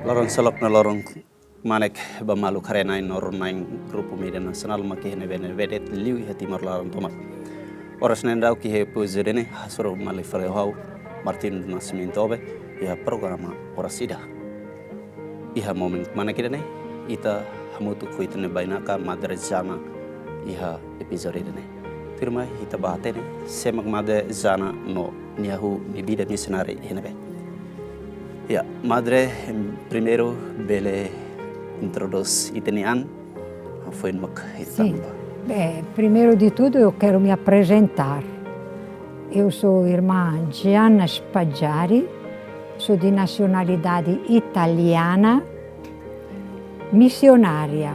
Lorong selok na lorong manek bamalu karena norong naing grupo media nasional makihne vedet liu ya timor lorong tomat. Oras nendau ki he puzerene hasoro malifare hau Martin Nascimento be ya programa oras ida. Iha moment mana kidane ita hamutu kuitne bainaka madre zana iha episode ne. Firma ita bahatene semak madre zana no niahu ni vida missionari henebe. Ya, madre, primeiro bele introduz itenian, foi no Sim. Primeiro de tudo eu quero me apresentar. Eu sou irmã Gianna Spaggiari, sou de nacionalidade italiana, missionária.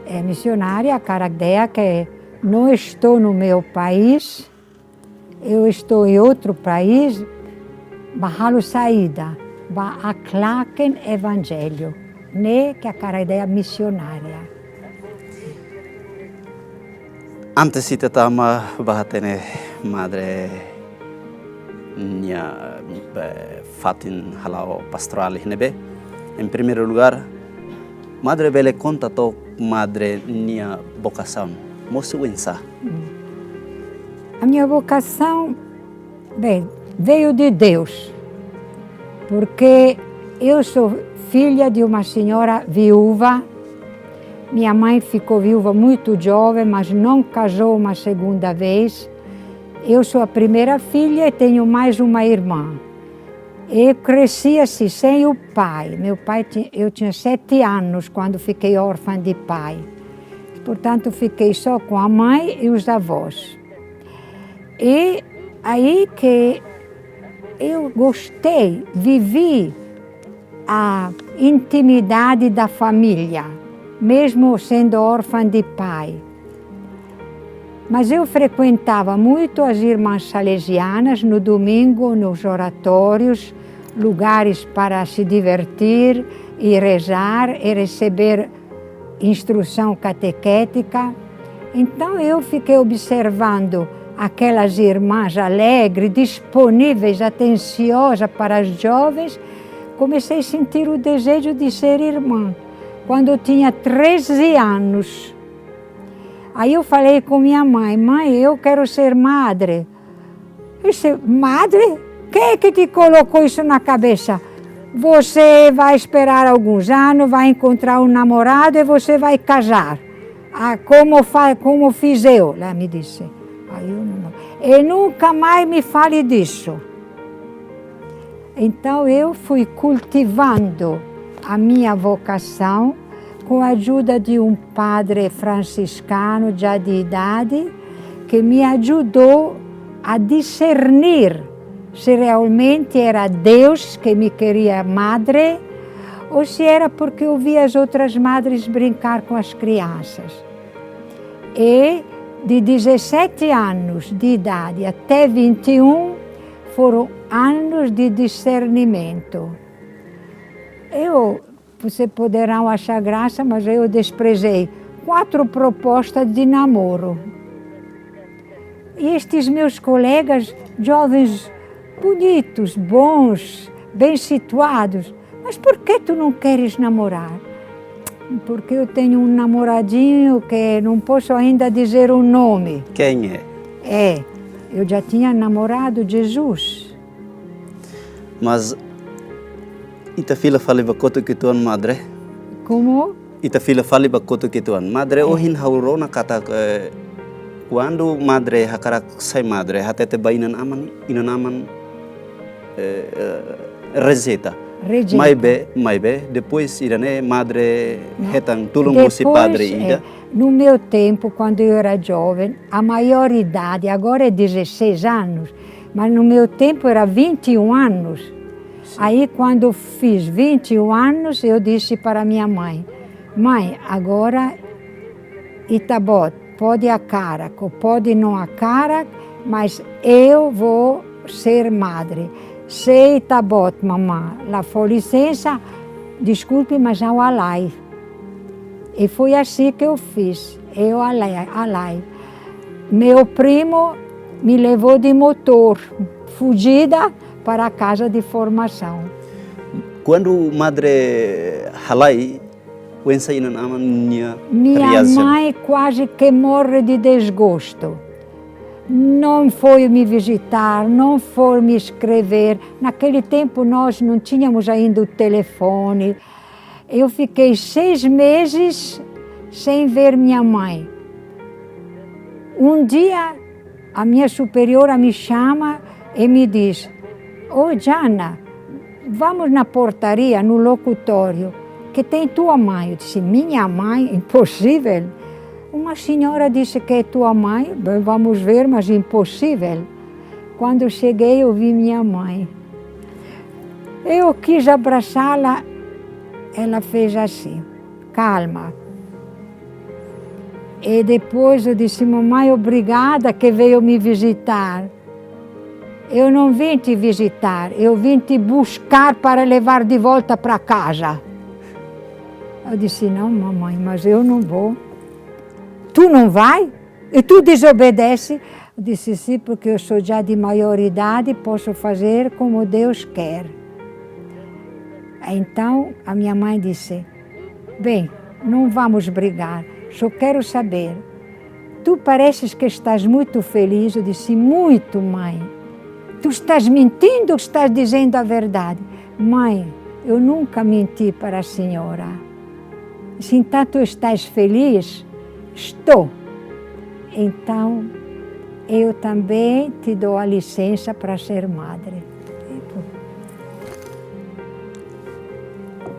É missionária, cara ideia que não estou no meu país, eu estou em outro país, Bahalo saída, a claken evangelho, né que a cara ideia missionária. Antes ita tama bahatene madre nia fatin halau pastoral nebe. Em primeiro lugar, madre bele contato madre nia vocação, moço insa. A minha vocação, bem, veio de Deus, porque eu sou filha de uma senhora viúva. Minha mãe ficou viúva muito jovem, mas não casou uma segunda vez. Eu sou a primeira filha e tenho mais uma irmã. Eu cresci assim, sem o pai. Meu pai, eu tinha 7 anos quando fiquei órfã de pai. Portanto, fiquei só com a mãe e os avós. E aí que eu gostei, vivi a intimidade da família, mesmo sendo órfã de pai. Mas eu frequentava muito as irmãs salesianas no domingo, nos oratórios, lugares para se divertir e rezar e receber instrução catequética. Então eu fiquei observando aquelas irmãs alegres, disponíveis, atenciosas para os jovens, comecei a sentir o desejo de ser irmã. Quando eu tinha 13 anos, aí eu falei com minha mãe, mãe, eu quero ser madre. Eu disse, madre? Quem é que te colocou isso na cabeça? Você vai esperar alguns anos, vai encontrar um namorado e você vai casar. Ah, como fiz eu? Ela me disse. E nunca mais me fale disso. Então eu fui cultivando a minha vocação com a ajuda de um padre franciscano já de idade que me ajudou a discernir se realmente era Deus que me queria madre ou se era porque eu via as outras madres brincar com as crianças. E de 17 anos de idade até 21 foram anos de discernimento. Você poderão achar graça, mas eu desprezei 4 propostas de namoro. E estes meus colegas, jovens bonitos, bons, bem situados, mas por que tu não queres namorar? Porque eu tenho um namoradinho que não posso ainda dizer o nome. Quem é? Eu já tinha namorado Jesus. Mas ita filha fala bakoto que tuan madre? Como? Ita filha fala bakoto que tuan madre ohin hauro na kata Quando madre hakarak sai madre hatete ba inaman receita. Rejeita. Mai be depois irane madre hetang tulung Depois, si padre ida. no meu tempo, quando eu era jovem, a maior idade, agora é 16 anos, mas no meu tempo era 21 anos. Aí, quando fiz 21 anos, eu disse para minha mãe, mãe, agora Itabot, pode a cara, pode não a cara, mas eu vou ser madre. Se Itabot, mamãe, lá for licença, desculpe, mas não alai. E foi assim que eu fiz, eu alai. Meu primo me levou de motor, fugida para a casa de formação. Quando madre halai, pensa em minha mãe quase que morre de desgosto. Não foi me visitar, não foi me escrever. Naquele tempo nós não tínhamos ainda o telefone. Eu fiquei 6 meses sem ver minha mãe. Um dia a minha superiora me chama e me diz, ô Jana, vamos na portaria, no locutório, que tem tua mãe. Eu disse, minha mãe? Impossível. Uma senhora disse que é tua mãe, vamos ver, mas impossível. Quando eu cheguei, eu vi minha mãe. Eu quis abraçá-la, ela fez assim, calma. E depois eu disse, mamãe, obrigada que veio me visitar. Eu não vim te visitar, eu vim te buscar para levar de volta para casa. Eu disse, não, mamãe, mas eu não vou. Tu não vai? E tu desobedece? Eu disse, sim, porque eu sou já de maior idade, posso fazer como Deus quer. Então, a minha mãe disse, bem, não vamos brigar, só quero saber, tu pareces que estás muito feliz? Eu disse, muito, mãe. Tu estás mentindo ou estás dizendo a verdade? Mãe, eu nunca menti para a senhora. Se então tu estás feliz, estou. Então, eu também te dou a licença para ser madre.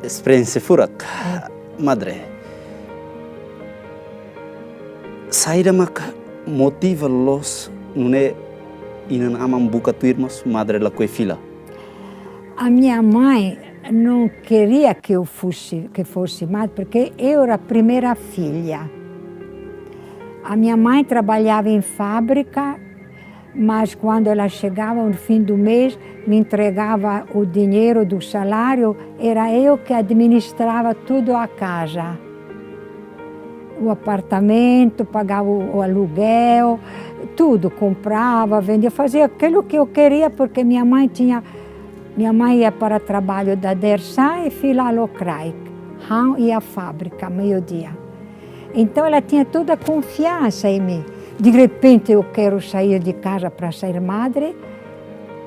Experiência furak, madre. Saída mak motiva los nune inan amam buka tuirmos madre la coefila. A minha mãe não queria que eu fosse madre, porque eu era a primeira filha. A minha mãe trabalhava em fábrica, mas quando ela chegava no fim do mês, me entregava o dinheiro do salário, era eu que administrava tudo a casa. O apartamento, pagava o aluguel, tudo, comprava, vendia, fazia aquilo que eu queria, porque minha mãe ia para trabalho da Dersa e Filalokraik, Han ia à fábrica, meio-dia. Então ela tinha toda a confiança em mim. De repente eu quero sair de casa para ser madre.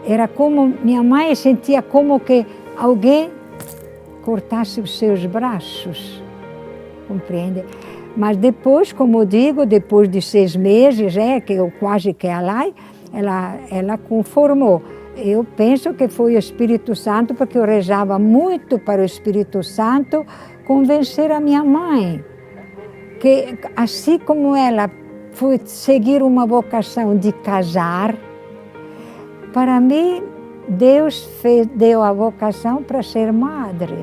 Era como, minha mãe sentia como que alguém cortasse os seus braços, compreende? Mas depois, como eu digo, depois de 6 meses, que eu quase que ela conformou. Eu penso que foi o Espírito Santo, porque eu rezava muito para o Espírito Santo convencer a minha mãe. Que assim como ela foi seguir uma vocação de casar, para mim, Deus deu a vocação para ser madre.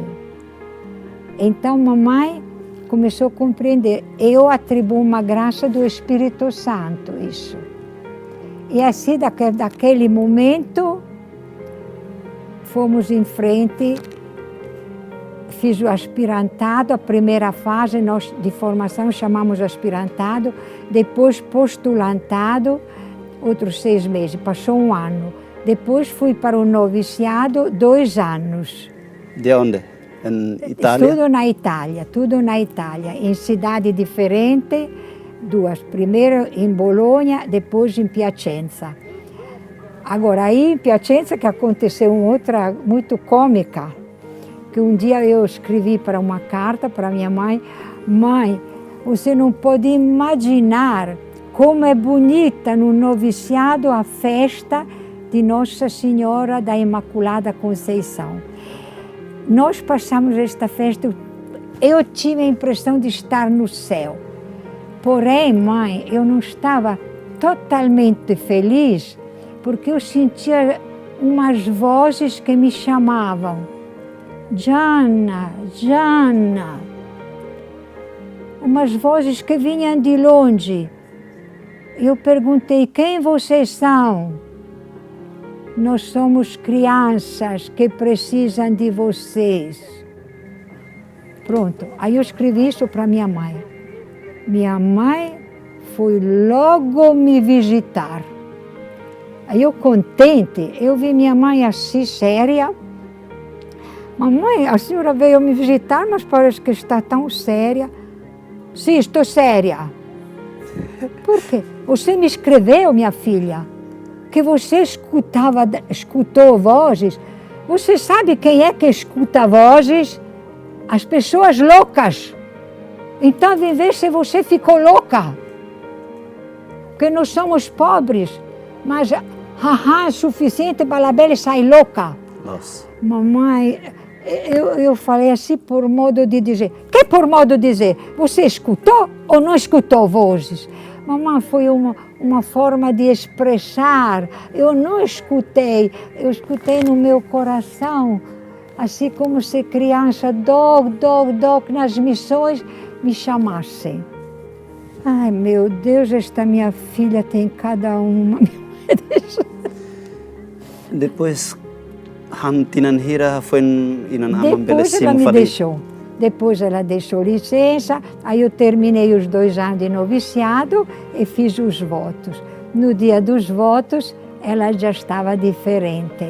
Então, mamãe começou a compreender. Eu atribuo uma graça do Espírito Santo, isso. E assim, daquele momento, fomos em frente. Fiz o aspirantado, a primeira fase nós de formação chamamos aspirantado, depois postulantado, outros 6 meses, passou 1 ano. Depois fui para o noviciado, 2 anos. De onde? Em Itália? Tudo na Itália, em cidade diferente, 2. Primeiro em Bolonha, depois em Piacenza. Agora, aí em Piacenza que aconteceu outra muito cômica, que um dia eu escrevi para uma carta para minha mãe, mãe, você não pode imaginar como é bonita no noviciado a festa de Nossa Senhora da Imaculada Conceição. Nós passamos esta festa, eu tive a impressão de estar no céu. Porém, mãe, eu não estava totalmente feliz, porque eu sentia umas vozes que me chamavam. Jana, Jana. Umas vozes que vinham de longe. Eu perguntei, quem vocês são? Nós somos crianças que precisam de vocês. Pronto, aí eu escrevi isso para minha mãe. Minha mãe foi logo me visitar. Aí eu contente, eu vi minha mãe assim séria. Mamãe, a senhora veio me visitar, mas parece que está tão séria. Sim, estou séria. Por quê? Você me escreveu, minha filha, que você escutou vozes. Você sabe quem é que escuta vozes? As pessoas loucas. Então, em vez de você ficou louca, porque nós somos pobres, mas haha, suficiente para a Bela sair louca. Nossa. Mamãe, eu falei assim por modo de dizer. Que por modo de dizer? Você escutou ou não escutou vozes? Mamãe, foi uma forma de expressar. Eu não escutei, eu escutei no meu coração, assim como se criança, dog, nas missões, me chamassem. Ai, meu Deus, esta minha filha tem cada uma. Depois, Tinanhira foi Depois ela me deixou. Depois ela deixou licença, aí eu terminei os 2 anos de noviciado e fiz os votos. No dia dos votos, ela já estava diferente.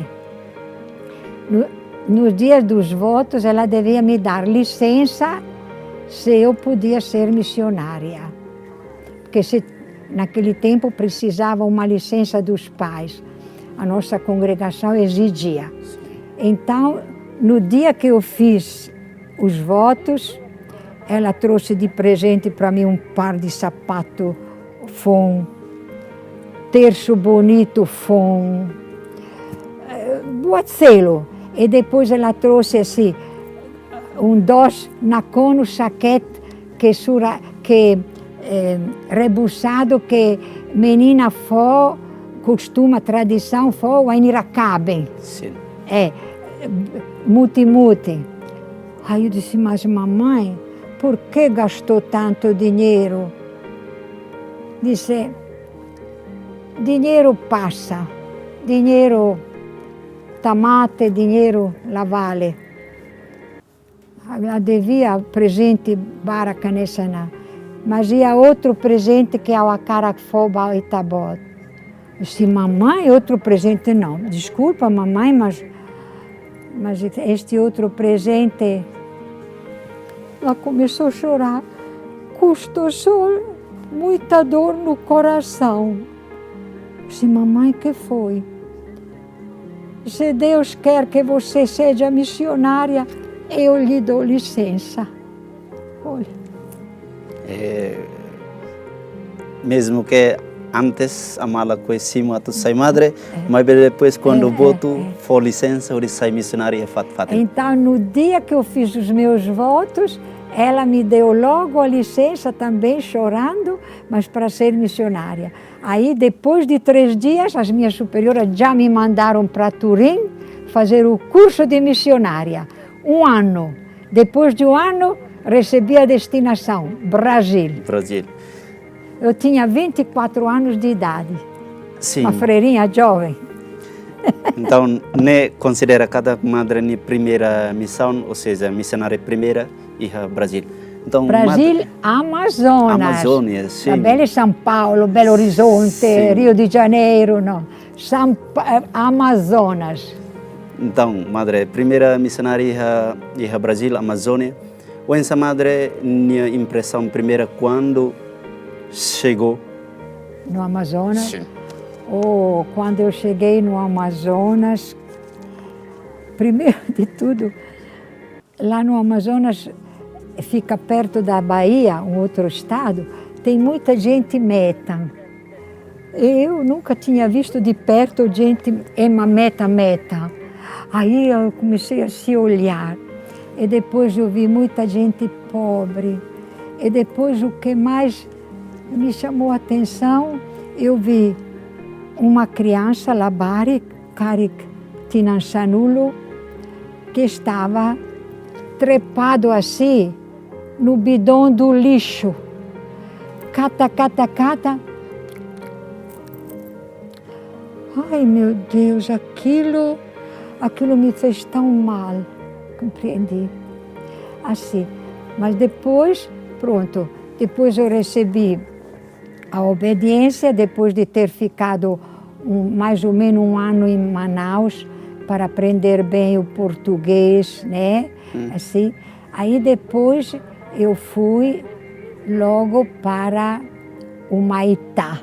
No dia dos votos, ela devia me dar licença se eu podia ser missionária. Porque naquele tempo precisava uma licença dos pais. A nossa congregação exigia. Então, no dia que eu fiz os votos, ela trouxe de presente para mim um par de sapato Fon, terço bonito Fon, boatzelo. E depois ela trouxe assim, um dos nacono saquete que rebuçado que menina fó, costuma, tradição fó, o ainiracabe. Sim. Muti. Aí eu disse, mas mamãe, por que gastou tanto dinheiro? Disse, dinheiro passa, dinheiro tamate, dinheiro la vale. Ela devia presente baraka nessa, mas ia outro presente que é o acarafoba e tabot. Eu disse, mamãe, outro presente não. Desculpa, mamãe, mas este outro presente, ela começou a chorar, custou só muita dor no coração. Disse, mamãe, que foi? Se Deus quer que você seja missionária, eu lhe dou licença. Olha. Mesmo que antes a mala conhecimos a tu sai madre, mas depois quando boto for licença, eu sai missionária fat. Então, no dia que eu fiz os meus votos, ela me deu logo a licença também, chorando, mas para ser missionária. Aí, depois de 3 dias, as minhas superioras já me mandaram para Turim fazer o curso de missionária. 1 ano. Depois de 1 ano, recebi a destinação, Brasil. Eu tinha 24 anos de idade. Sim. Uma freirinha jovem. Então, ne considera cada madre a primeira missão, ou seja, missionária primeira e a Brasil. Então, Brasil, Amazonas. Amazônia, sim. Belo São Paulo, Belo Horizonte, sim. Rio de Janeiro, não. Amazonas. Então, madre, primeira missionária e a Brasil, Amazônia. Ou essa madre, minha impressão primeira quando chegou no Amazonas? Sim. Oh, quando eu cheguei no Amazonas, primeiro de tudo, lá no Amazonas, fica perto da Bahia, um outro estado, tem muita gente meta. Eu nunca tinha visto de perto gente meta. Aí eu comecei a se olhar. E depois eu vi muita gente pobre. E depois o que mais me chamou a atenção, eu vi uma criança, Labari Karik Tinanchanulo, que estava trepado assim no bidão do lixo. Cata. Ai, meu Deus, aquilo me fez tão mal, compreendi. Assim, mas depois, pronto, depois eu recebi a obediência, depois de ter ficado mais ou menos 1 ano em Manaus, para aprender bem o português, né? Assim, aí depois eu fui logo para o Maitá.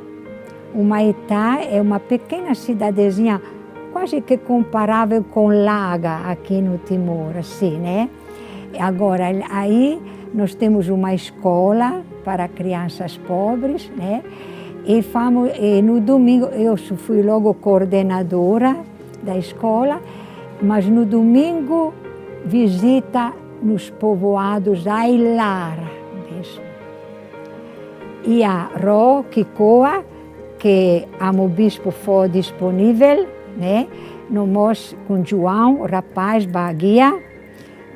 O Maitá é uma pequena cidadezinha, quase que comparável com Laga, aqui no Timor, assim, né? Agora, aí nós temos uma escola para crianças pobres, né? E no domingo, eu fui logo coordenadora da escola, mas no domingo visita nos povoados Ailara mesmo. E a Ro Kikoa, que o bispo foi disponível, né? No mos com João, o rapaz, guia,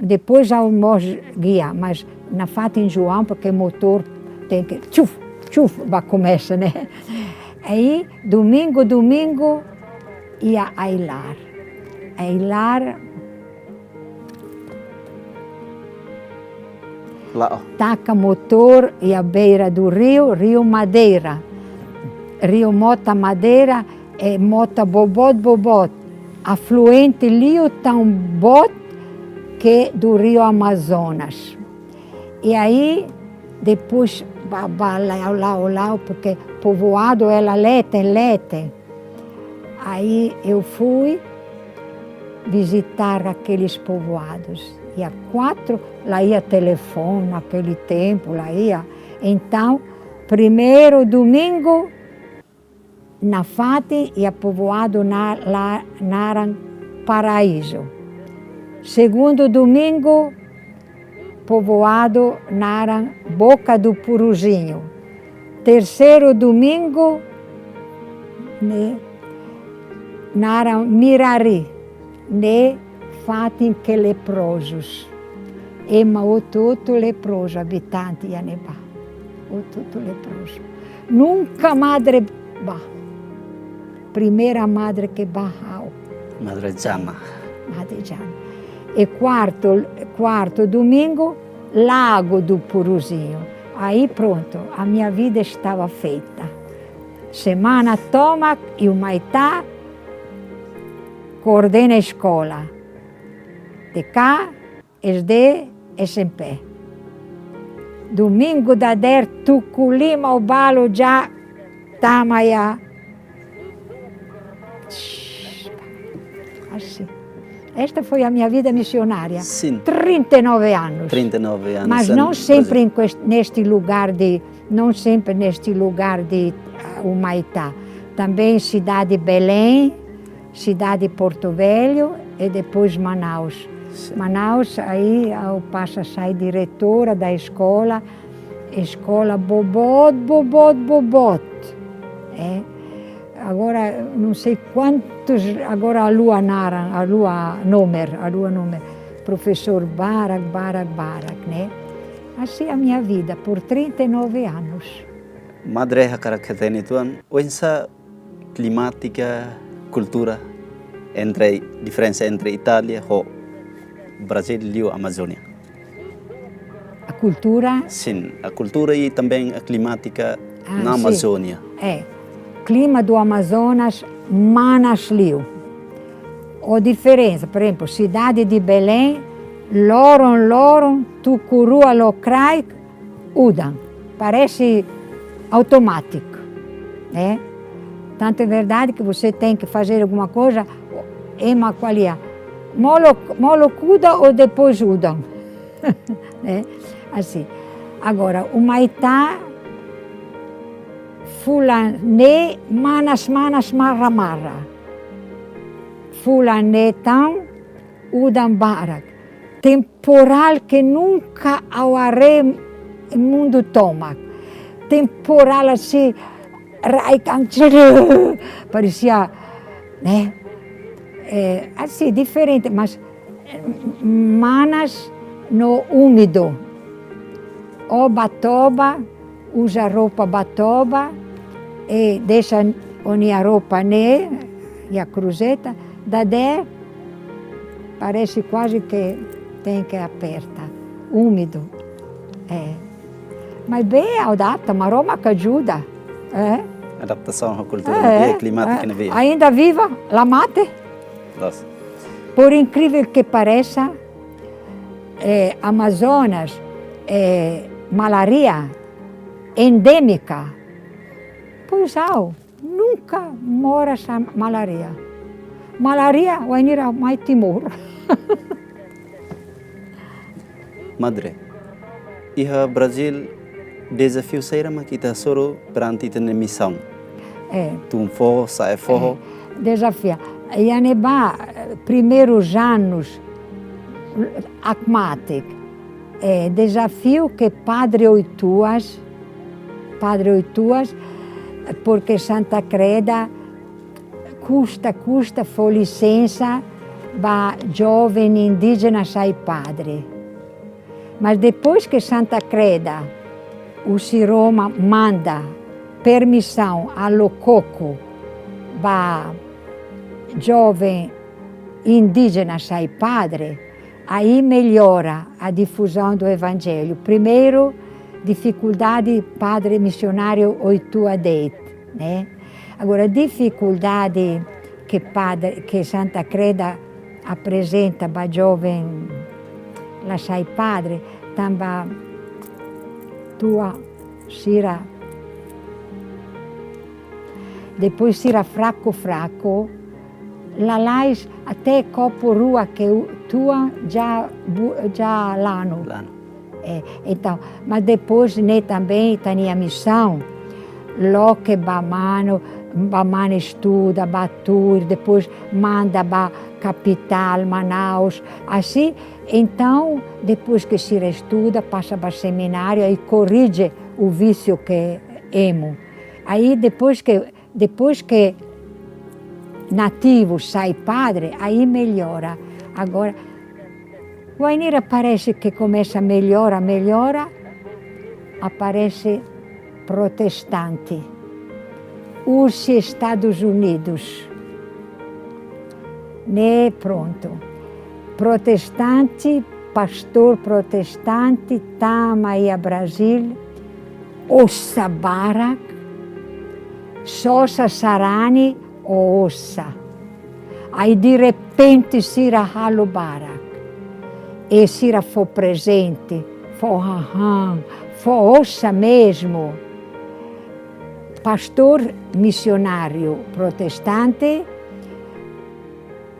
depois almoço guia, mas na fata em João, porque o motor tem que tchuf, começa, né? Aí, domingo, ia a Ailar. Ailar taca motor e à beira do Rio Madeira. Rio Mota Madeira é Mota Bobot. Afluente Rio Tambot, que do Rio Amazonas. E aí, depois, lá, porque povoado é Lete. Aí eu fui visitar aqueles povoados. E a 4, lá ia telefone naquele tempo, lá ia. Então, primeiro domingo, na Fati, ia povoado Naran Paraíso. Segundo domingo, povoado Naran Boca do Puruzinho. Terceiro domingo, né, Naran Mirari, né, Fatim que leprosos. Ema outro leproso, habitante Yaneba. Outro leproso. Nunca madre bah. Primeira madre que bahau. Madre Jana. Madre Jana. E quarto domingo, Lago do Puruzinho. Aí pronto, a minha vida estava feita. Semana toma e o Maitá coordena a escola. De cá, SD, SMP. Domingo da der, Tuculima, o balo já, Tamaya. Assim. Esta foi a minha vida missionária. Sim. 39 anos. 39 anos. Mas não sempre neste lugar de Humaitá. Também cidade de Belém, cidade de Porto Velho e depois Manaus. Sim. Manaus, aí eu passo a ser diretora da escola Bobot. É. Agora, não sei quantos, agora a Lua Nomer, professor Barak, né? Assim a minha vida, por 39 anos. Madre Hakarakateni tuan, oensa climática, cultura, diferença entre Itália e Brasil e a Amazônia. A cultura? Sim, a cultura e também a climática na Amazônia. É. Clima do Amazonas, Manasliu. A diferença, por exemplo, cidade de Belém, Loron, Tucurua, Locrai, Udan. Parece automático, né? Tanto é verdade que você tem que fazer alguma coisa, ema qualia, molocuda ou depois Udan. Né? Assim. Agora, o Maitá Fulané manas marra marra. Fulané tão udam barak. Temporal que nunca auaré mundo toma. Temporal assim, parecia, né? Assim, diferente, mas manas no úmido. O batoba, usa roupa batoba e deixa a roupa né, e a cruzeta, daí parece quase que tem que apertar, úmido. Mas bem adapta, uma Roma que ajuda. Adaptação à cultura climática na veia. Ainda viva, la mate. Nossa. Por incrível que pareça, Amazonas, malaria endêmica. Pois nunca mora essa malaria. Malaria vai ir ao mais Timor. Madre, iha Brasil desafio sair mas kita soro perante tene missão. Tum forro, sai forro. Desafio. Yaneba, primeiros anos, acmatic. Desafio que Padre Oituas, porque Santa Creda custa foi licença para jovem indígena sai padre. Mas depois que Santa Creda, o Roma manda permissão ao coco para jovem indígena sai padre, aí melhora a difusão do Evangelho. Primeiro, dificuldade padre missionário Oitua Deit, né? Agora, dificuldade que Santa Creda apresenta para jovem lá sai padre, também tua sira. Depois sira fraco, lá até copo rua que tua já lano. Então, mas depois né, também tem a missão, lo que Bamano estuda, Batur, depois manda para capital, Manaus, assim. Então, depois que se estuda, passa para seminário e corrige o vício que emo. Aí depois que nativo sai padre, aí melhora. Agora, Guainira parece que começa a melhora, aparece protestante. Os Estados Unidos, né, pronto. Protestante, pastor protestante, tama aí a Brasil, Ossa Barak, Sosa Sarani, Ossa. Aí de repente Sira Halo Barak. E Sira foi presente, foi Ossa mesmo. Pastor missionário protestante,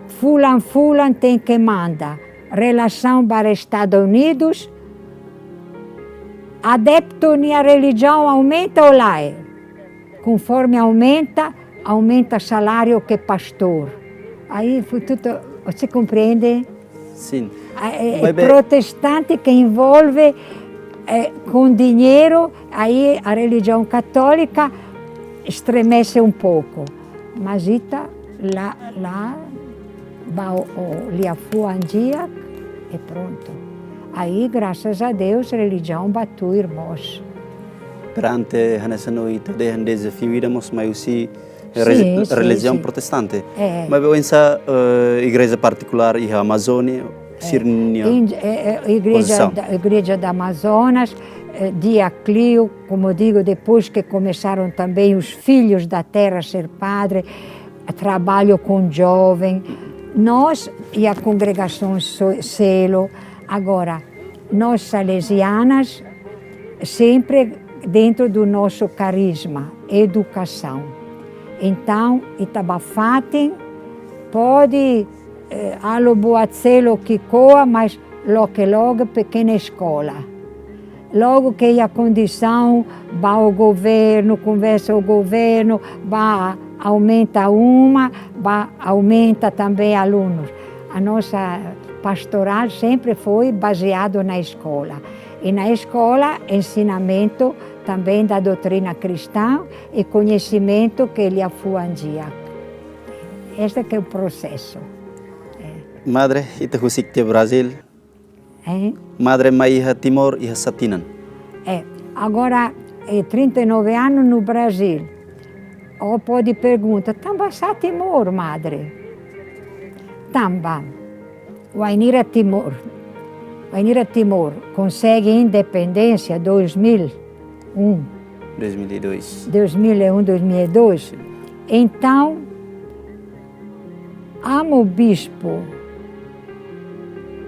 Fulan tem que mandar relação para Estados Unidos, adepto na religião aumenta ou lá? Conforme aumenta o salário que pastor. Aí foi tudo, você compreende? Sim. Protestante que envolve com dinheiro, aí a religião católica estremece um pouco. Mas lá Liafu Andia e pronto. Aí, graças a Deus, a religião bateu irmãos. Perante nessa noite, de desafio, iremos mais se religião protestante. Mas essa igreja particular e a Amazônia, Sirnia. Igreja da Amazonas, Diaclio, como digo, depois que começaram também os filhos da terra a ser padre, trabalho com jovem. Nós e a congregação Selo, agora, nós salesianas, sempre dentro do nosso carisma, educação. Então, Itabafate pode, alo Boatzelo que coa, mas logo pequena escola. logo que a condição, vai ao governo, conversa o governo, vai, aumenta aumenta também alunos. A nossa pastoral sempre foi baseado na escola. E na escola, ensinamento também da doutrina cristã e conhecimento que ele afuandia. Este que é o processo. Madre, ita husik te Brasil. Madre, mai iha Timor iha Satinan. Agora, 39 anos no Brasil. Ou pode perguntar, tamba sa Timor, madre? Tamba. Vai a Timor. Vai a Timor. Consegue independência 2001. 2002. 2001, 2002. Então, amo o bispo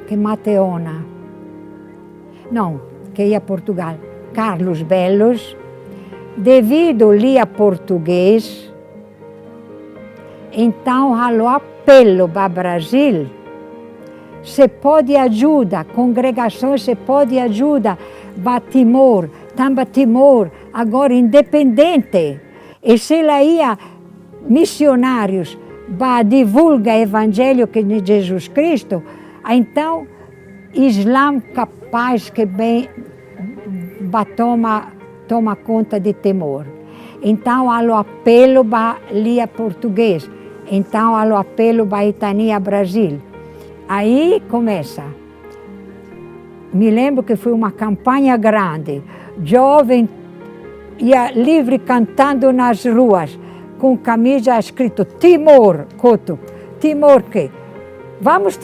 que Mateona, não, que ia a Portugal, Carlos Belos, devido lia português, então halo apelo para o Brasil, se pode ajuda, congregações se pode ajuda, para Timor, também Timor, agora independente, e se lá ia missionários, para divulgar o evangelho de Jesus Cristo, então Islã capaz que bem toma conta de Timor. Então há o apelo para lia português, então há o apelo para Itania Brasil. Aí começa. Me lembro que foi uma campanha grande, jovem ia livre cantando nas ruas, com camisa escrito Timor, Coto. Timor que? Vamos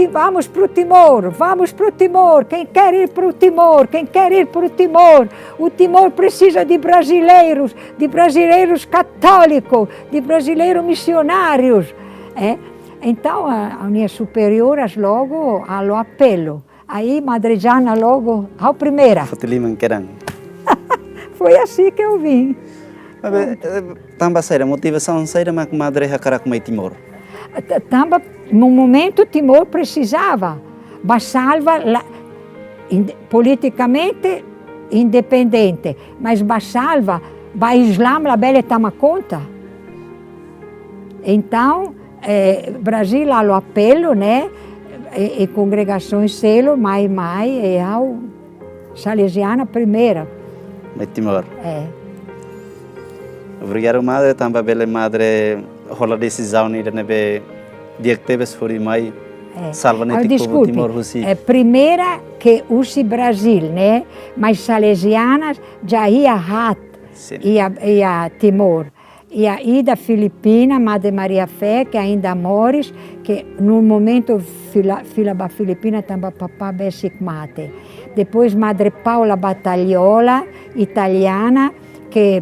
para o Timor, vamos para o Timor. Quem quer ir para o Timor? Quem quer ir para o Timor? O Timor precisa de brasileiros católicos, de brasileiros missionários. Então, a minha superiora logo ao apelo. Aí, Madre Jana logo, a primeira. Foi assim que eu vim. Também a motivação saída mas Madre hakara com Timor. Também no momento Timor precisava, Bassalva politicamente independente, mas Bassalva, para o Islã, a bela toma conta. Então, Brasil há o apelo, né? E congregações selo, mais e ao Salesiana primeira. Timor. Obrigado, Madre. Também bela Madre, rola decisão de neve dia que teve foi mais salvanete povo Timor Russi. Primeira que usi Brasil, né? Mas salesianas já ia ia Timor. E a ida Filipina, Madre Maria Fé, que ainda mores, que no momento fila ba Filipina também papá besic mate. Depois Madre Paula Battagliola, italiana, que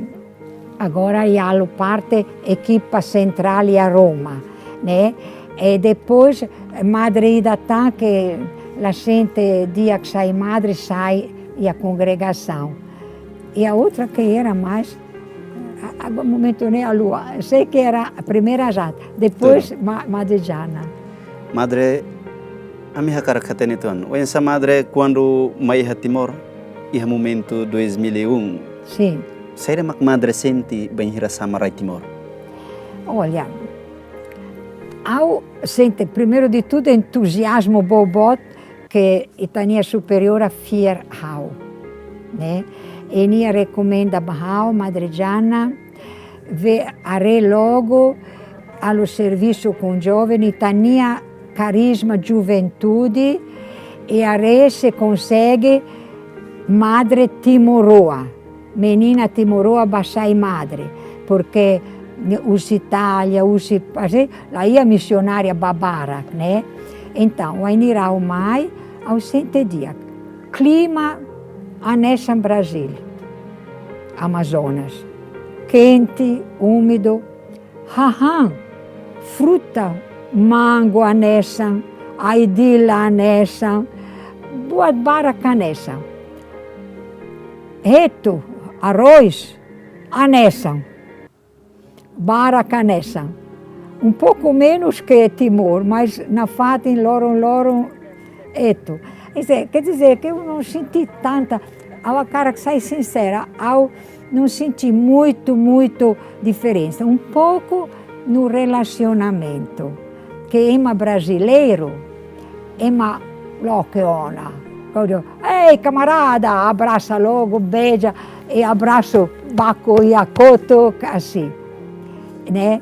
agora há parte equipa centrale a Roma, né? E depois Madre Idatã, que a gente dia que sai madre sai e a congregação. E a outra que era mais, no momento nem a lua, sei que era a primeira já, depois Madre Jana. Madre, a minha cara que tem então, essa Madre quando mai a Timor, e no momento 2001. Sim. Saída mak Madre sente bem relação a Timor. Olha, ao sente primeiro de tudo entusiasmo bobot que Itania superiora fier hau, né? E nia recomenda hau Madre Jana ve are logo ao serviço com jovem Itania carisma juventude e are se consegue Madre Timoroa, menina Timoroa baixai madre, porque os Itália, os lá ia missionária babara, né? Então, vai ir ao mai, ao 100 dias. Clima, anessa em Brasil, Amazonas, quente, úmido, fruta, mango anessa, aidila anessa, boa barraca anessa. Reto, arroz, anessa. Baracanessa, um pouco menos que Timor, mas na Fatin, Loron, quer dizer que eu não senti tanta, ao cara que sai sincera, ao não sentir muito diferença. Um pouco no relacionamento, que é brasileiro, é loucona. Ei, camarada, abraça logo, beija, e abraço baco e acoto, assim, né?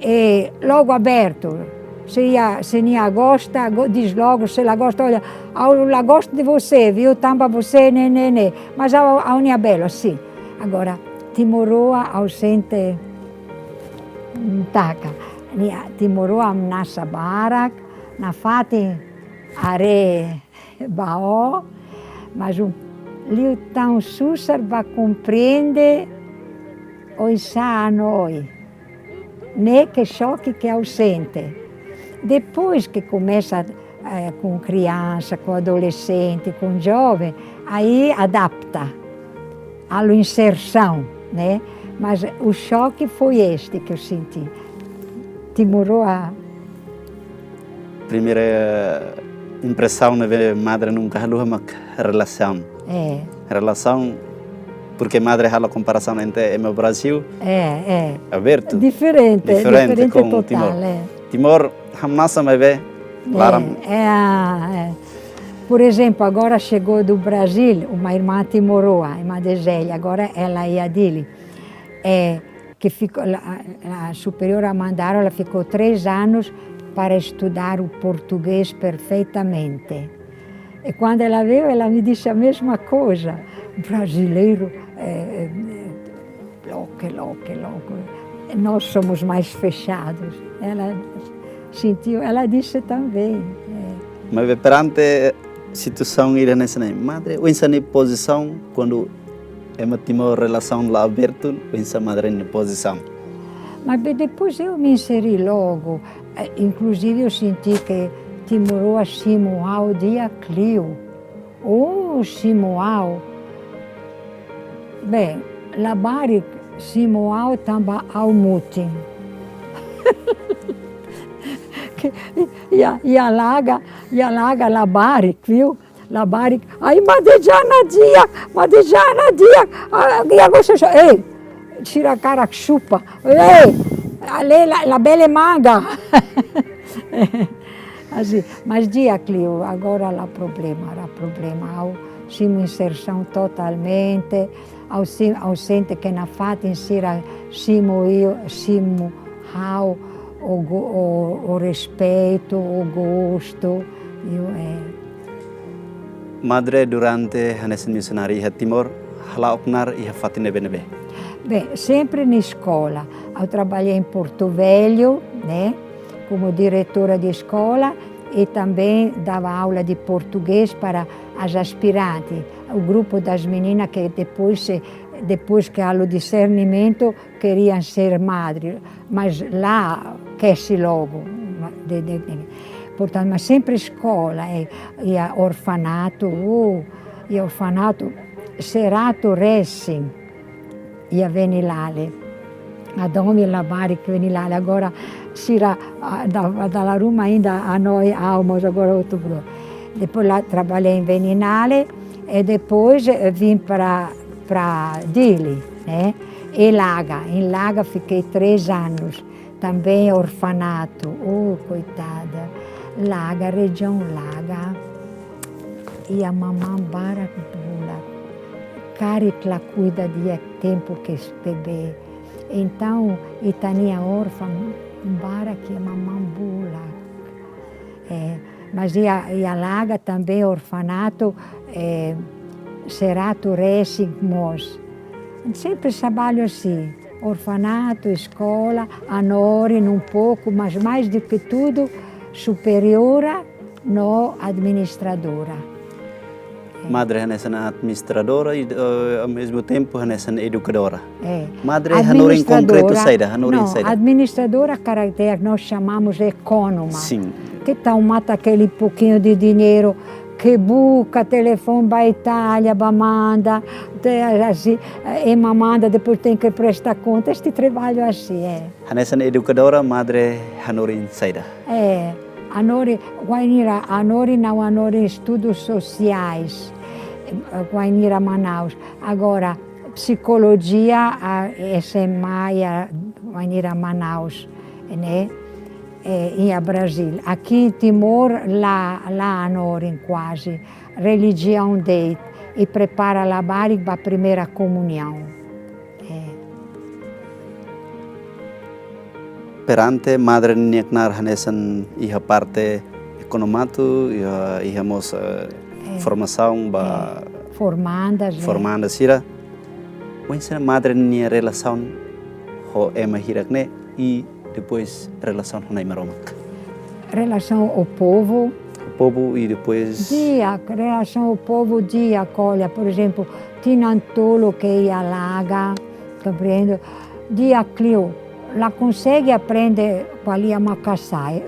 E logo aberto. Se não gosta, diz logo, se ela gosta, olha, ela gosta de você, viu, tampa você, né. Mas a unha bela, sim. Agora, Timoroa ausente, taca. Timoroa nasa barak, na fati are bao, mas liu tão susar va compreende o sa a noi, né que choque que é ausente. Depois que começa com criança, com adolescente, com jovem, aí adapta à inserção, né? Mas o choque foi este que eu senti. Timoroa. Primeira impressão de ver madre nunca falou uma relação. Relação, porque madre fala comparação entre o Brasil. Aberto. Diferente com total. Timor. Timor, hamnasa me vê. Por exemplo, agora chegou do Brasil uma irmã Timoroa, irmã de Zélia, agora ela é a dele. Que ficou, a superiora mandaram, ela ficou 3 anos para estudar o português perfeitamente. E quando ela veio, ela me disse a mesma coisa. Brasileiro, louco. Nós somos mais fechados. Ela sentiu, ela disse também. Mas perante a situação ir nessa madre, ou em posição quando uma relação lá aberta, ou madre em posição. Mas depois eu me inseri logo. Inclusive eu senti que Timoroa Simuau dia Clio. Simuau. Bem, Labari Simuau também ao mutim. E a laga Labari, viu? Labari, aí madejana dia, e agora você ei, tira a cara que chupa, ei, ali la bela manga. Assim, mas dia Clio, agora há problema, ao simo inserção totalmente, ausente que na fata insira simo hau, o respeito, o gosto, Madre durante a missionária Timor, hala opnar e fatine benebe. Bem, sempre na escola. Eu trabalhei em Porto Velho, né, como diretora de escola e também dava aula de português para as aspirantes. O grupo das meninas que depois que há o discernimento queriam ser madres, mas lá quer-se logo. Portanto, mas sempre escola e orfanato, Serato Racing e a Venilale, a Domi Labari que Venilale, agora sira dalla Roma ainda a noi almos agora outubro. Depois lá trabalhei em Venilale e depois vim para Dili, né? E em Laga fiquei 3 anos, também orfanato, coitada. Laga, região Laga, e a mamãe Barak Bula, Caricla cuida de tempo que esse bebê. Então, Itania órfã, Barak e a mamãe Bula. Mas e a Laga também, orfanato, Serato Racing Mos. Sempre trabalho assim, orfanato, escola, Anori um pouco, mas mais do que tudo, superiora, no administradora. Madre é administradora e ao mesmo tempo é educadora. Madre é em concreto saída, administradora caráter nós chamamos econômica. Sim. Que tal mata aquele pouquinho de dinheiro que busca telefone para a Itália, para manda, assim, e manda, depois tem que prestar conta. Este trabalho assim é. A educadora, madre Hanori saída. Anori não Anori estudos sociais, vai ir a Manaus. Agora, psicologia, essa Maia vai ir a Manaus, né? E a Brasil. Aqui em Timor, lá a Norin quase, religião dele, e prepara a Bari para a primeira comunhão. Perante madre niaknar hanesan iha parte economato, iha mos formação ba formanda sira. Wensa madre nia relação ho ema hirakne e depois relação na Maroma. Relação ao povo. O povo e depois... Relação ao povo de acolha, por exemplo, Tinantolo que ia laga, compreendo? De Aclio, ela consegue aprender qual é a macassai.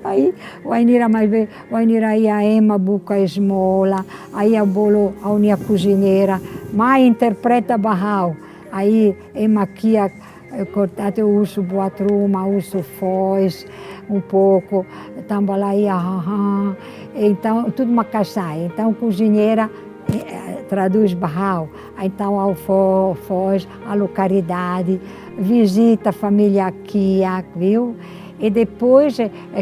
Aí vai ir aí a Ema buca esmola, aí a bolo a unia cozinheira, mas interpreta barral, aí Ema aqui cortado eu uso boatruma, uso foz, um pouco, tambalaia, então tudo macassai, então cozinheira traduz barral, então ao foz, a localidade, visita a família aqui, viu? E depois,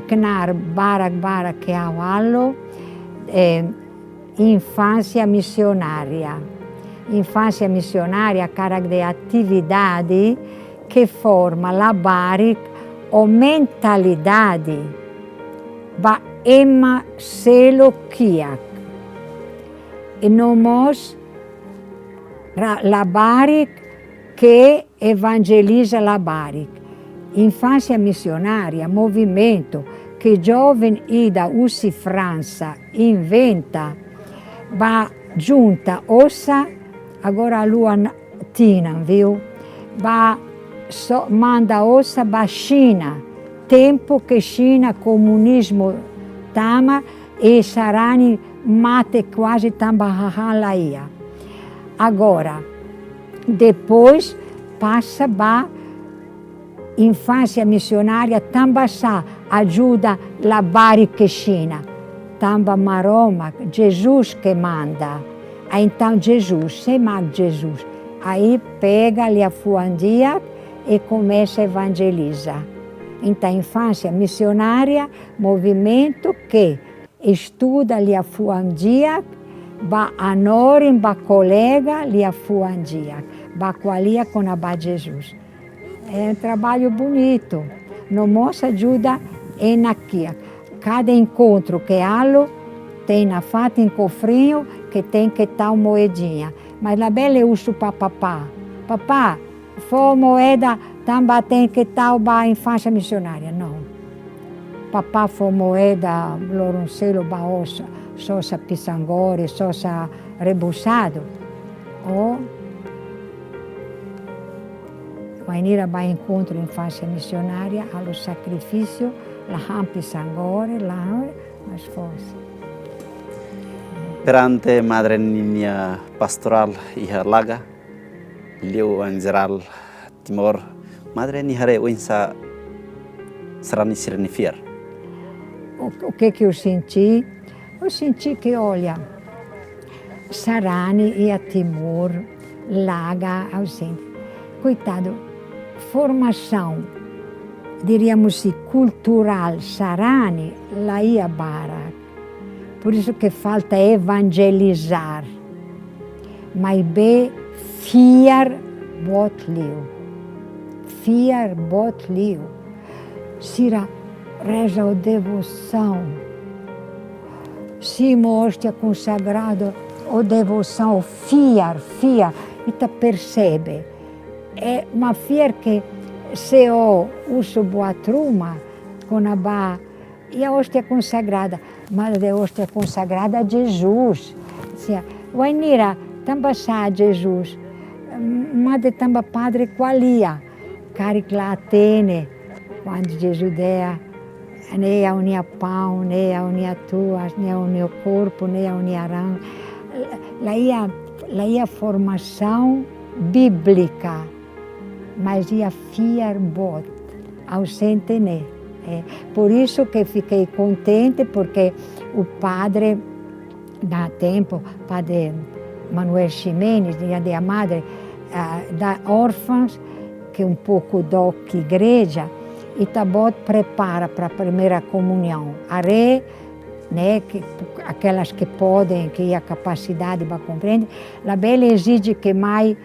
knar bara que é o allo, infância missionária. Infância missionária, cara de atividade que forma a bari ou mentalidade ba ema selo kiak. E nomos la bari que evangeliza la bari. Infância missionária, movimento que jovem ida usi França inventa, va junta ossa, agora a lua tina, viu? Va manda ossa ba China, tempo que China comunismo tama e sarani mate quase tamba halaia. Agora, depois passa ba infância missionária também ajuda a bari que China. Tamba Maroma, Jesus que manda. Aí então Jesus, se mag Jesus. Aí pega-lhe a fuandia e começa a evangelizar. Então, infância missionária, movimento que estuda-lhe a fuandia, ba anorim, ba colega-lhe a fuandia, ba qualia com a ba Jesus. É um trabalho bonito. Não mostra ajuda em aqui. Cada encontro que há, tem na fata em cofrinho que tem que tal moedinha. Mas lá bem eu uso para papá. Papá, for moeda, também tem que tal ba infância missionária. Não. Papá for moeda, loronceiro, baossa, sosa pisangore, sosa rebuçado. Ou vai ir a encontro infância missionária, ao sacrifício, la hampi sangore, lá, mas fosse. Perante madre niña pastoral iha laga, liu en geral Timor, madre ni hare uinsa serani sirenifier. O que eu senti? Eu senti que, olha, Sarani e a Timor, laga, ausente. Coitado, formação, diríamos assim, cultural, Sarani, lá ia bara. Por isso que falta evangelizar. Mas bem, fiar bot liu. Fiar bot liu. Sira reza a devoção. Se mostra consagrado a devoção, fiar. E tu percebe. É uma fiar que se eu uso boa truma, com a ba, e a hóstia consagrada, mas a hóstia consagrada a Jesus. Vai nira, tamba sa Jesus, mas de tamba padre qualia, caric la Atene, quando Jesus dea, nem a unia pão, nem a unia tuas, nem a unia corpo, nem a unia rã. Lá ia formação bíblica, mas ia fiar bot, ausente né. Por isso que fiquei contente, porque o padre dá tempo, Padre Manuel Ximenes, Dia da Madre, da órfãos, que um pouco doc igreja, e Tabot prepara para a primeira comunhão. Are, né, aquelas que podem, que a capacidade para compreender, a Bela exige que mais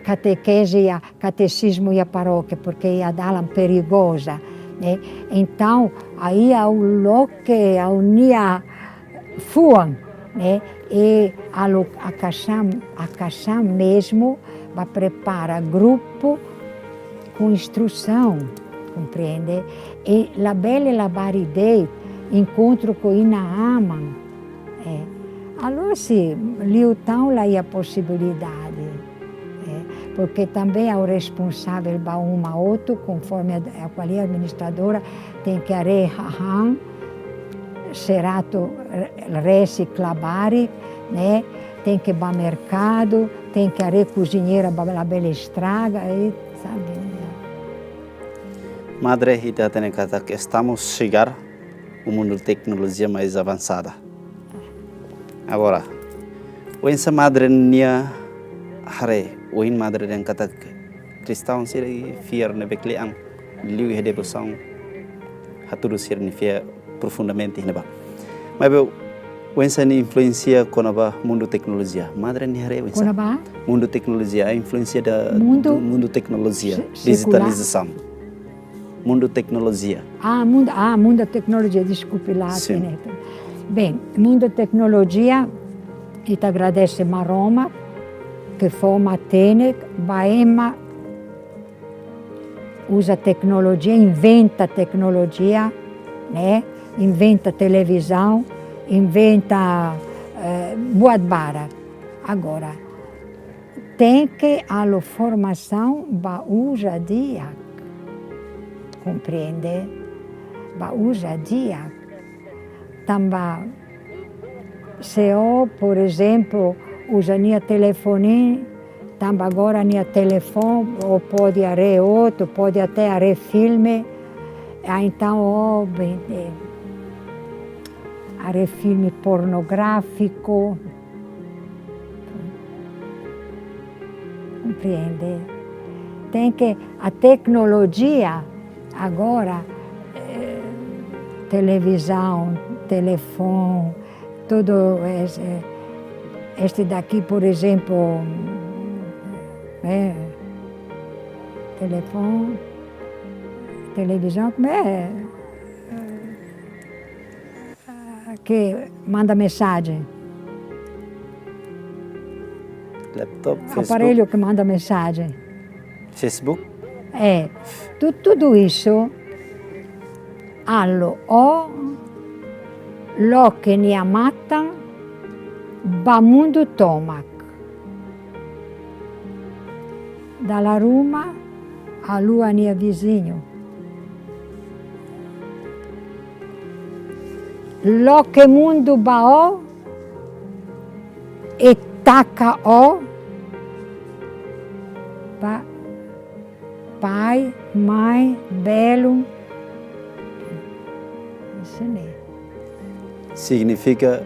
catequese e catecismo e a paróquia, porque é a perigosa. Né? Então, aí há o loque, a unia fuam, né? E a caixão mesmo vai preparar grupo com instrução, compreende? E a bela e a baridei encontro com ina amam. Allora sim, liutão lá é a possibilidade. Porque também é o responsável para uma outro, conforme a qual é a administradora, tem que arrehar, serato reciclabare, né? Tem que ir para mercado, tem que ir cozinheira para a bela estraga, e, sabe? Madre, ita tem que estamos chegar ao mundo de tecnologia mais avançada. Agora, essa madre nia hare, oin madre yang kata Kristão siri fiar ne bekliang, liu hede bosang haturu sir ni fiar profundamente neba. Mas eu essa ni influencia com a mundo tecnologia. Madre ni hare essa. Mundo tecnologia, a influência do mundo tecnologia, digitalização. Mundo tecnologia. Mundo tecnologia, desculpe lá. Né? Bem, mundo tecnologia, e te agradece a Roma, que forma Tene, Baema usa tecnologia, inventa tecnologia, né? Inventa televisão, inventa boa-bara. Agora, tem que a formação ba usa dia, compreende? Ba usa dia. Também, se eu, por exemplo, usa minha telefonia, também agora minha telefone, ou pode haver outro, pode até haver filme, então, haver filme pornográfico, compreende? Tem que, a tecnologia, agora, televisão, telefone, tudo este daqui, por exemplo, telefone, televisão, como é? Que manda mensagem. Laptop, Facebook. Aparelho que manda mensagem. Facebook? Tudo isso, lo que ne amata, ba mundo tomac. Dalla Roma a lua nia vizinho. Lo que mundo bao e taca o pai, mãe, belo. Significa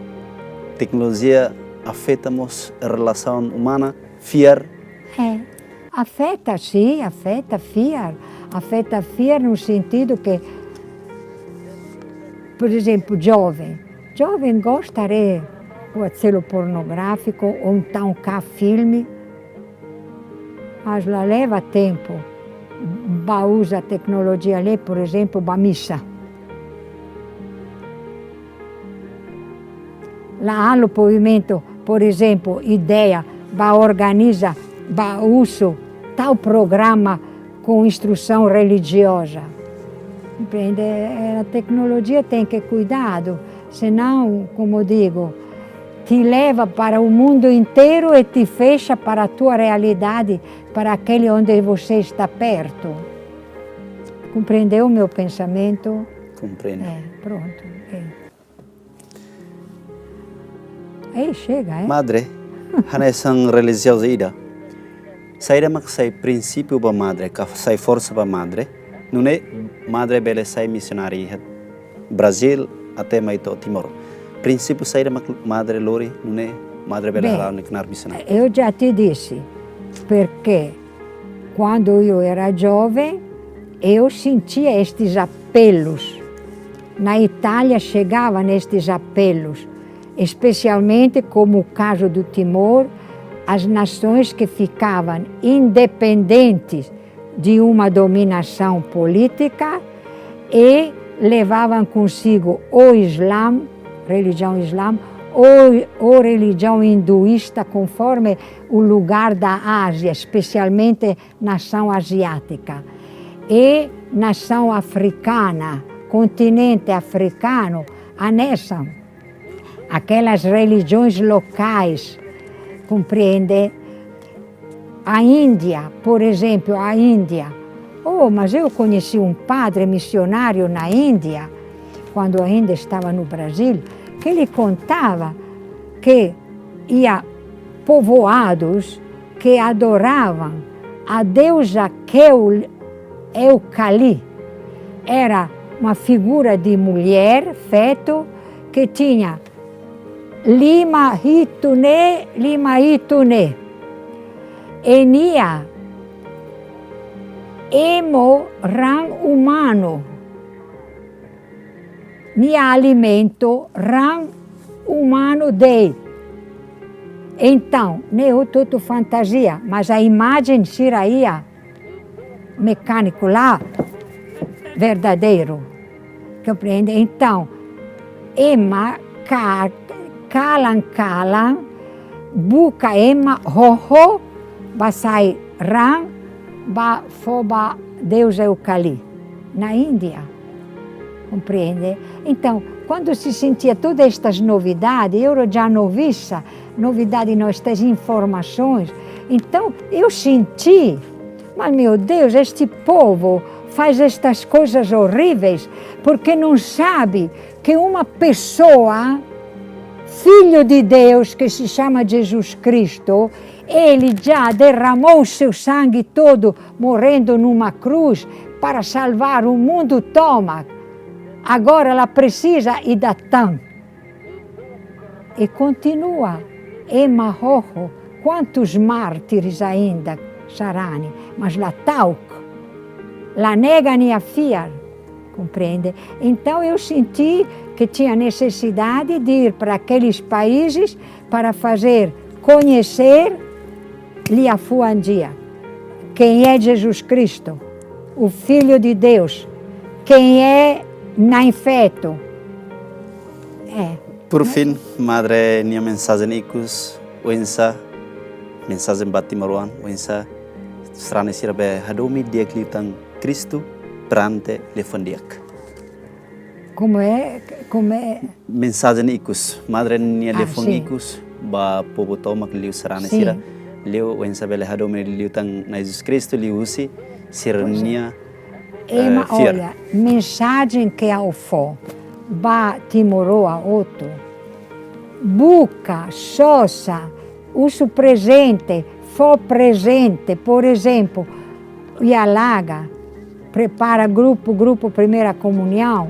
tecnologia afetamos a relação humana, fiar? Afeta, sim, afeta, fiar. Afeta, fiar no sentido que, por exemplo, jovem gosta de ser pornográfico ou então cá filme, mas lá leva tempo. Usa a tecnologia ali, por exemplo, para missa. Lá há o movimento, por exemplo, ideia, para organizar, para uso tal programa com instrução religiosa. Entende? A tecnologia tem que cuidado, senão, como digo, te leva para o mundo inteiro e te fecha para a tua realidade, para aquele onde você está perto. Compreendeu o meu pensamento? Compreendo. Pronto. Aí chega, Madre, hanesang religiosa ida. Sai da sai princípio ba madre, sai força ba madre. Não é madre bela sai missionária Brasil até Maito Timor. princípio sair da Madre Lori, não é? Madre Bela Harau, não é? Eu já te disse, porque quando eu era jovem, eu sentia estes apelos. Na Itália chegavam estes apelos, especialmente como o caso do Timor, as nações que ficavam independentes de uma dominação política e levavam consigo o Islã, religião Islã, ou religião hinduísta, conforme o lugar da Ásia, especialmente nação asiática. E nação africana, continente africano, anexam aquelas religiões locais, compreende? A Índia, por exemplo, a Índia. Oh, mas eu conheci um padre missionário na Índia, quando ainda estava no Brasil, que ele contava que ia povoados que adoravam a deusa Kali. Era uma figura de mulher, feto, que tinha lima hitune, enia emo ran humano, nia alimento ran humano dei. Então, não é tudo fantasia, mas a imagem seria mecânico lá, verdadeiro, compreende? Então, ema kalan, buka ema hoho, basai ran, ba foba deusa Kali, na Índia, compreende? Então, quando se sentia todas estas novidades, eu já noviça, novidade nestas informações, então eu senti, mas meu Deus, este povo faz estas coisas horríveis porque não sabe que uma pessoa, filho de Deus, que se chama Jesus Cristo, ele já derramou o seu sangue todo morrendo numa cruz para salvar o mundo. Toma, agora ela precisa e dá tam. E continua. Emahoho, quantos mártires ainda, Sarani, mas la tauk, la nega ni a fiar, compreende? Então eu senti que tinha necessidade de ir para aqueles países para fazer conhecer Liafuandia, quem é Jesus Cristo, o Filho de Deus, quem é Nainfeto. Por fim, Madre, minha mensagem icus, oinsa, mensagem batimaruan, oinsa, strane sirabe hadomi diak litang Cristo, brante lefandiak. Como é? Mensagem icus, Madre, minha lefang icus, ba povo tomak liu strane sira, liu oinsa bele hadomi liu tang na Jesus Cristo liu usi, sirania. Olha, mensagem que ao fó. Ba timoroa outro, buca, sossa, uso presente, for presente, por exemplo, Ialaga, prepara grupo, primeira comunhão,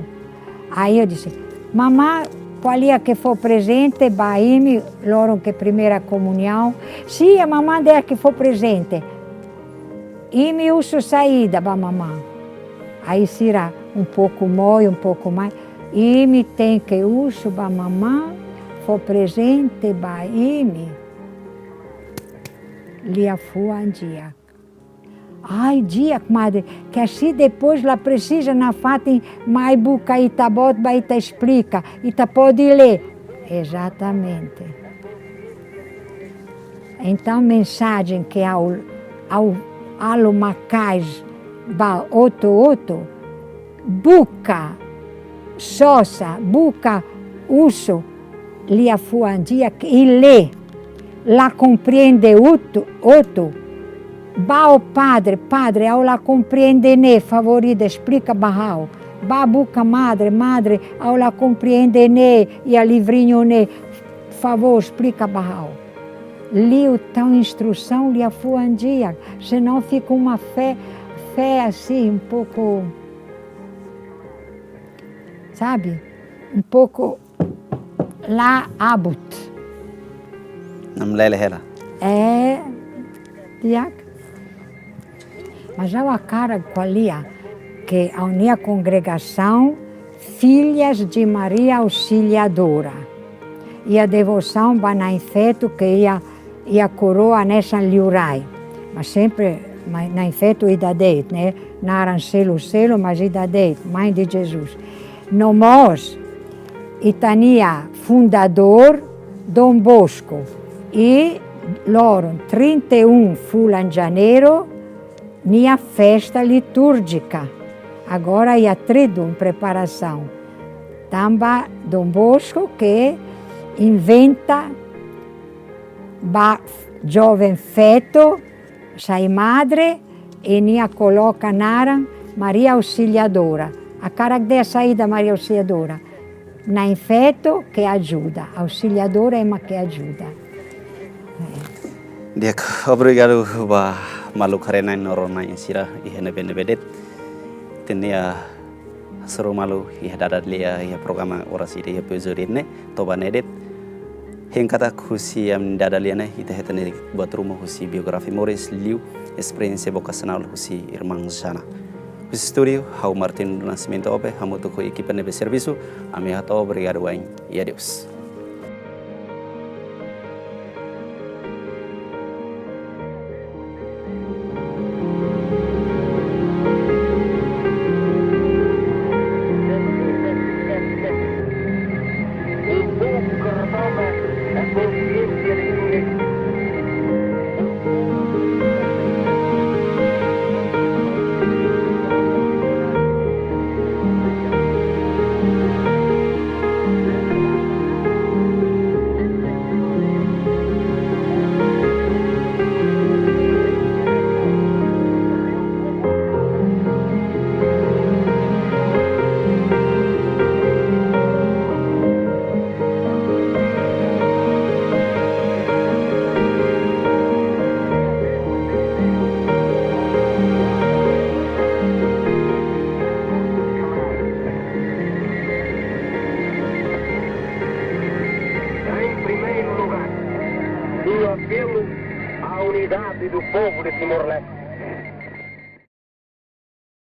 aí eu disse, mamãe, qual é que for presente, baime, loro que primeira comunhão, sim, a mamãe der que for presente, e me uso saída, ba mamãe, aí será um pouco mais, um pouco mais, e me tem que uso ba mamãe, for presente ba ime, lia fuandia. Ai, dia, madre, que assim depois lá precisa na fatem mais buca itabot ba ita explica, ita pode ler. Exatamente. Então, mensagem que ao macais ba outro, buca, sossa, buca, uso, lia fuandia, e lê, la compreende outro, ba o padre, ao la compreende ne, favorita, explica bahau, ba buca madre, ao la compreende ne, e a livrinho ne, favor, explica bahau. Li o tão instrução, lia fuandia, senão fica uma fé assim, um pouco, sabe? Um pouco lá Abut. Namlele hela. É, Tiago. Mas há uma cara qualia que a minha congregação, Filhas de Maria Auxiliadora. E a devoção vai na infeto que ia coroa nessa liurai. Mas sempre na infeto ida deit, né? Naran selo, mas ida deit, mãe de Jesus. No mos, Itania, fundador, Dom Bosco. E loro, 31 fulan de janeiro, minha festa litúrgica. Agora ia trido em preparação. Tamba Dom Bosco que inventa jovem feto, sai madre e nia coloca nara Maria Auxiliadora. A cara que saída Maria Auxiliadora. Na infeto que ajuda, auxiliadora é uma que ajuda. Diak, obrigado ba malu karena norona insira ihene benebedet. Tenia seru malu ih dadat lia ih programa orasi dia pezurine toba nedet. Hengkata khusi am dadaliane ita hetane buat rumah khusi biografi Morris Liu experiência vocacional khusi Irmã Jana. Khusi studio Hau Martin do Nascimento ope hamu tuku equipe nebe serviço ami hato obrigado wain e adeus. apelo à unidade do povo de Timor-Leste.